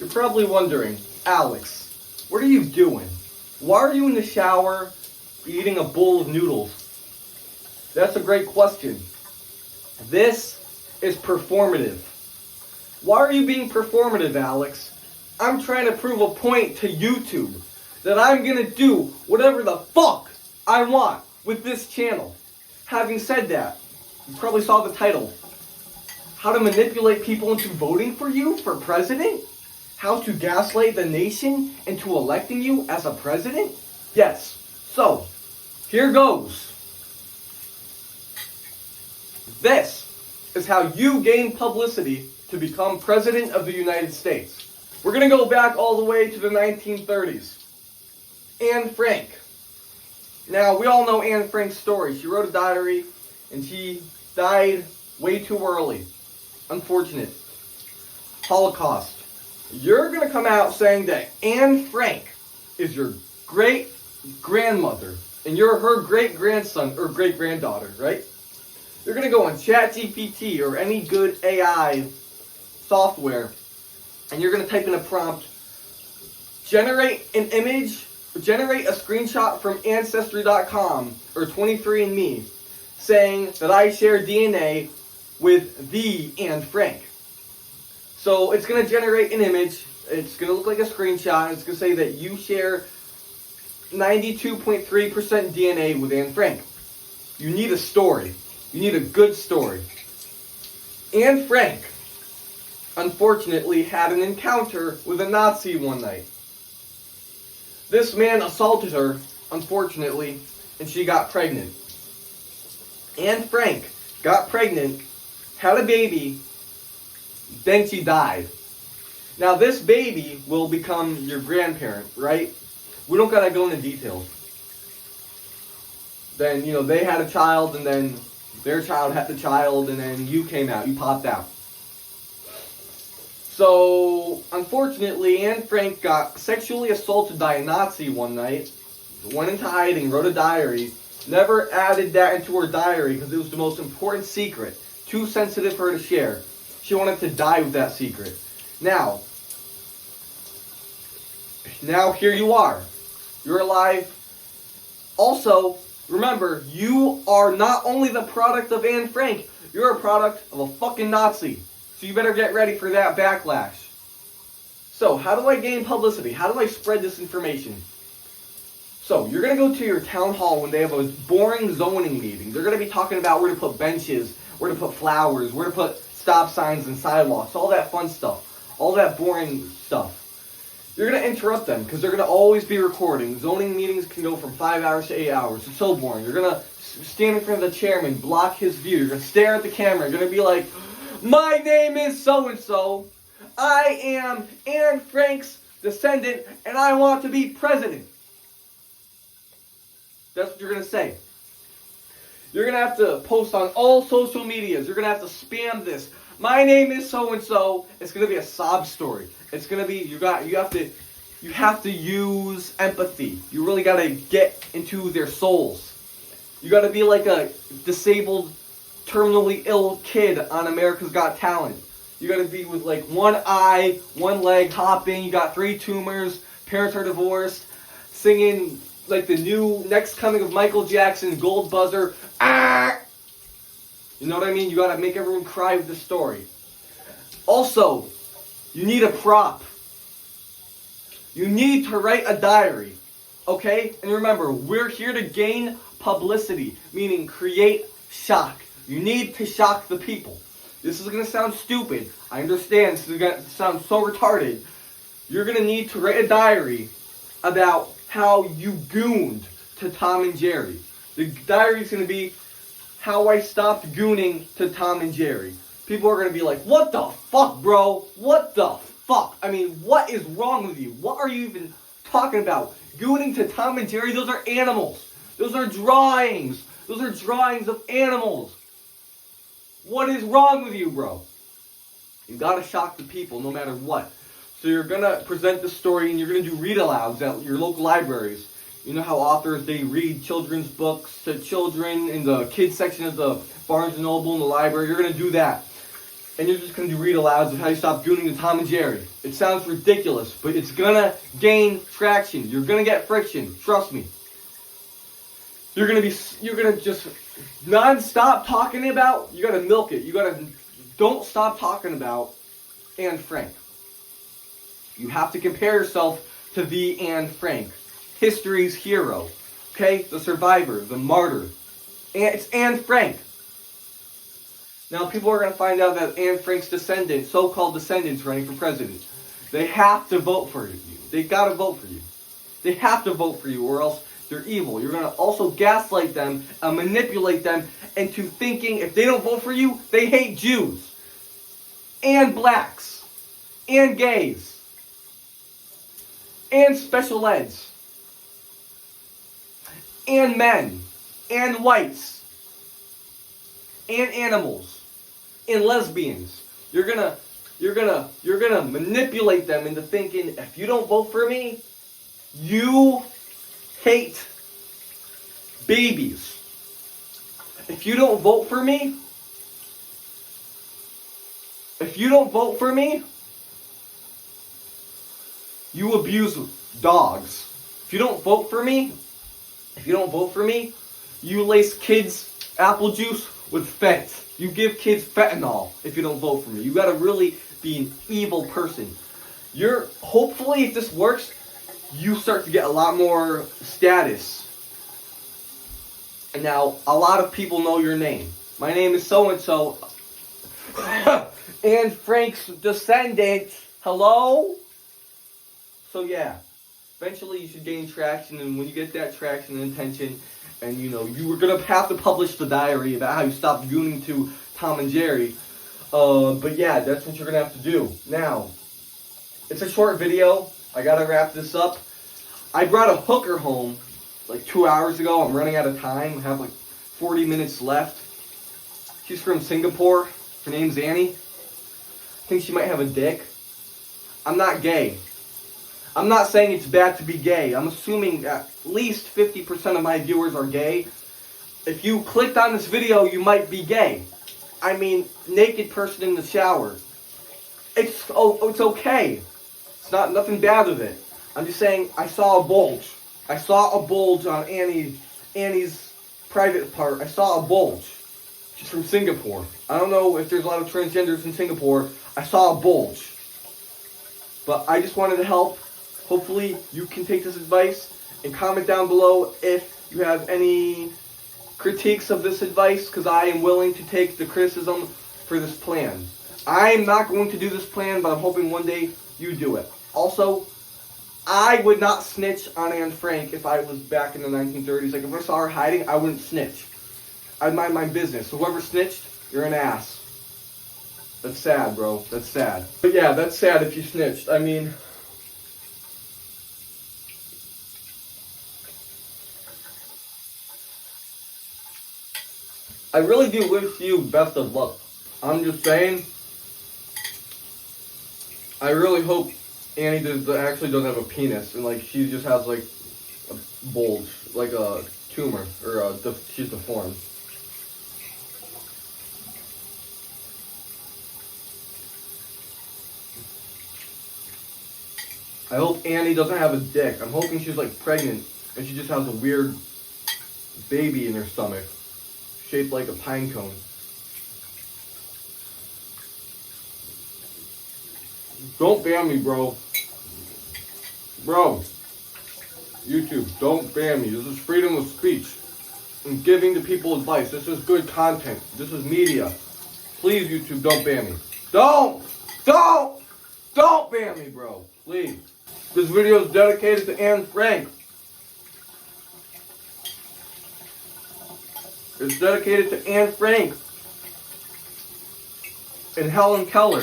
You're probably wondering, Alex, what are you doing? Why are you in the shower eating a bowl of noodles? That's a great question. This is performative. Why are you being performative, Alex? I'm trying to prove a point to YouTube that I'm gonna do whatever the fuck I want with this channel. Having said that, you probably saw the title. How to manipulate people into voting for you for president? How to gaslight the nation into electing you as a president? Yes. So, here goes. This is how you gain publicity to become president of the United States. We're going to go back all the way to the 1930s. Anne Frank. Now, we all know Anne Frank's story. She wrote a diary, and she died way too early. Unfortunate. Holocaust. You're going to come out saying that Anne Frank is your great-grandmother, and you're her great-grandson or great-granddaughter, right? You're going to go on ChatGPT or any good AI software, and you're going to type in a prompt, generate an image, generate a screenshot from Ancestry.com or 23andMe saying that I share DNA with the Anne Frank. So it's going to generate an image, it's going to look like a screenshot, and it's going to say that you share 92.3% DNA with Anne Frank. You need a story. You need a good story. Anne Frank, unfortunately, had an encounter with a Nazi one night. This man assaulted her, unfortunately, and she got pregnant. Anne Frank got pregnant, had a baby, then she died. Now this baby will become your grandparent, right? We don't gotta go into details. Then, they had a child, and then their child had the child, and then you came out, you popped out. So, unfortunately, Anne Frank got sexually assaulted by a Nazi one night, went into hiding, wrote a diary, never added that into her diary because it was the most important secret, too sensitive for her to share. She wanted to die with that secret. Now here you are. You're alive. Also, remember, you are not only the product of Anne Frank, you're a product of a fucking Nazi. So you better get ready for that backlash. So, how do I gain publicity? How do I spread this information? So, you're going to go to your town hall when they have a boring zoning meeting. They're going to be talking about where to put benches, where to put flowers, where to put stop signs and sidewalks, all that fun stuff, all that boring stuff. You're going to interrupt them because they're going to always be recording. Zoning meetings can go from 5 hours to 8 hours. It's so boring. You're going to stand in front of the chairman, block his view. You're going to stare at the camera. You're going to be like, my name is so-and-so. I am Anne Frank's descendant, and I want to be president. That's what you're going to say. You're going to have to post on all social medias. You're going to have to spam this. My name is so-and-so. It's going to be a sob story. It's going to be, you have to use empathy. You really got to get into their souls. You got to be like a disabled, terminally ill kid on America's Got Talent. You got to be with like one eye, one leg, hopping. You got 3 tumors. Parents are divorced. Singing like the new next coming of Michael Jackson, Gold Buzzer. Ah! You know what I mean? You got to make everyone cry with the story. Also, you need a prop. You need to write a diary. Okay? And remember, we're here to gain publicity, meaning create shock. You need to shock the people. This is going to sound stupid. I understand. This is going to sound so retarded. You're going to need to write a diary about how you gooned to Tom and Jerry. The diary is going to be how I stopped gooning to Tom and Jerry. People are going to be like, what the fuck, bro? What the fuck? I mean, what is wrong with you? What are you even talking about? Gooning to Tom and Jerry? Those are animals. Those are drawings. Those are drawings of animals. What is wrong with you, bro? You gotta shock the people no matter what. So you're gonna present the story and you're gonna do read-alouds at your local libraries. You know how authors, they read children's books to children in the kids section of the Barnes & Noble in the library. You're gonna do that. And you're just gonna do read-alouds of how you stop gooning to Tom and Jerry. It sounds ridiculous, but it's gonna gain traction. You're gonna get friction. Trust me. You're gonna just non-stop talking about. You gotta milk it. Don't stop talking about Anne Frank. You have to compare yourself to the Anne Frank, history's hero. Okay, the survivor, the martyr. And it's Anne Frank. Now people are going to find out that Anne Frank's descendants, so-called descendants, running for president. They have to vote for you. They got to vote for you. They have to vote for you, or else they're evil. You're going to also gaslight them and manipulate them into thinking if they don't vote for you, they hate Jews and blacks and gays and special eds and men and whites and animals and lesbians. You're gonna manipulate them into thinking if you don't vote for me, you hate babies. If you don't vote for me, you abuse dogs. If you don't vote for me, you lace kids' apple juice with fent. You give kids fentanyl if you don't vote for me. You gotta really be an evil person. Hopefully, if this works, you start to get a lot more status. And now, a lot of people know your name. My name is so-and-so. Anne Frank's descendant. Hello? So yeah, eventually you should gain traction, and when you get that traction and attention, and you were gonna have to publish the diary about how you stopped gooning to Tom and Jerry. But yeah, that's what you're gonna have to do. Now, it's a short video. I gotta wrap this up. I brought a hooker home like 2 hours ago. I'm running out of time. I have like 40 minutes left. She's from Singapore. Her name's Annie. I think she might have a dick. I'm not gay. I'm not saying it's bad to be gay. I'm assuming at least 50% of my viewers are gay. If you clicked on this video, you might be gay. I mean, naked person in the shower. It's okay. It's nothing bad with it. I'm just saying I saw a bulge. I saw a bulge on Annie's private part. I saw a bulge. She's from Singapore. I don't know if there's a lot of transgenders in Singapore. I saw a bulge. But I just wanted to help. Hopefully you can take this advice and comment down below if you have any critiques of this advice, because I am willing to take the criticism for this plan. I am not going to do this plan, but I'm hoping one day you do it. Also, I would not snitch on Anne Frank if I was back in the 1930s. Like, if I saw her hiding, I wouldn't snitch. I'd mind my business. So whoever snitched, you're an ass. That's sad, bro. That's sad. But yeah, that's sad if you snitched. I mean, I really do wish you best of luck. I'm just saying, I really hope Annie actually doesn't have a penis, and like she just has like a bulge, like a tumor, or she's deformed. I hope Annie doesn't have a dick. I'm hoping she's like pregnant and she just has a weird baby in her stomach, shaped like a pine cone. Don't ban me, bro. Bro, YouTube, don't ban me. This is freedom of speech. I'm giving the people advice. This is good content. This is media. Please, YouTube, don't ban me. Don't ban me, bro. Please. This video is dedicated to Anne Frank. It's dedicated to Anne Frank and Helen Keller.